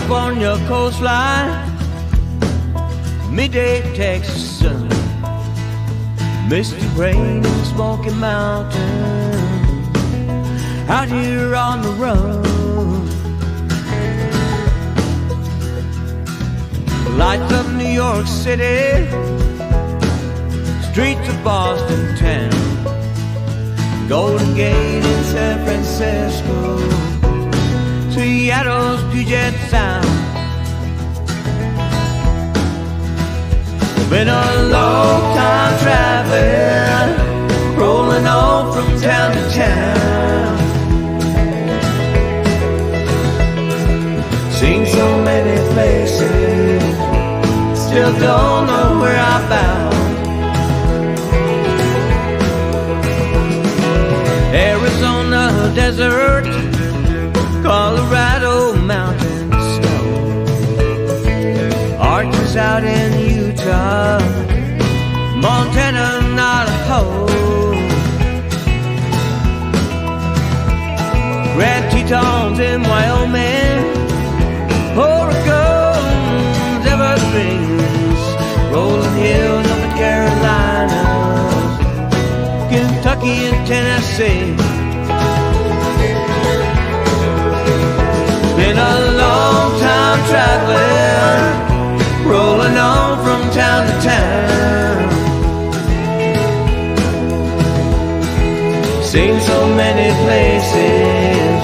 California coastline, midday Texas sun, misty rain in Smoky Mountain, out here on the run. Lights of New York City, streets of Boston town, Golden Gate in San Francisco, Seattle's Puget Sound. Been a long time traveling, rolling on from town to town. Seen so many places, still don't know where I'm bound. Arizona desert, Colorado mountain snow, Arches out in Utah, Montana, Idaho, Grand Tetons in Wyoming, Oregon's Everglades, rolling hills up in Carolinas, Kentucky and Tennessee. Been a long time traveling, rolling on from town to town. Seen so many places,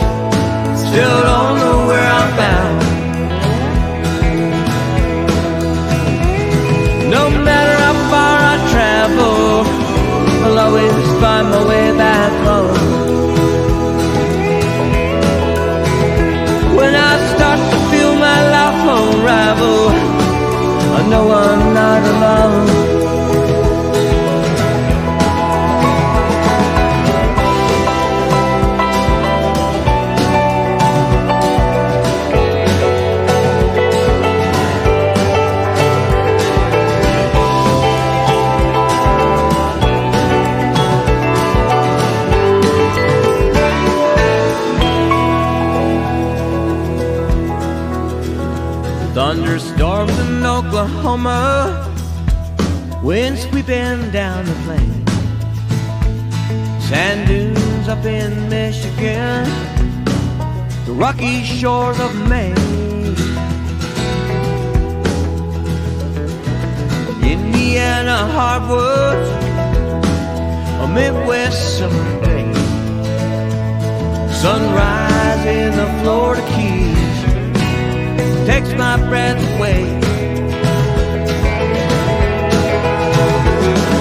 still don't know where I'm bound. No matter how far I travel, I'll always find my way back home. When I start to feel my life unravel, I know I'm not alone. Thunderstorms in Oklahoma, wind sweeping down the plain, sand dunes up in Michigan, the rocky shores of Maine, Indiana hardwoods, a Midwest summer day, sunrise in the Florida Keys takes my breath away.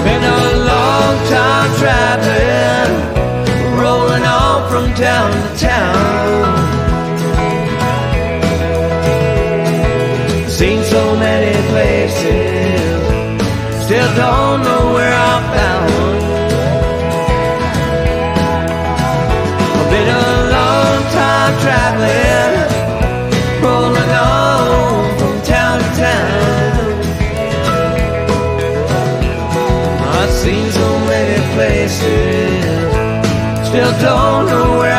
Been a long time traveling, rolling on from town to town. Seen so many places, still don't know where I'm bound. Been a long time traveling, rolling on from town to town. I've seen so many places, still don't know where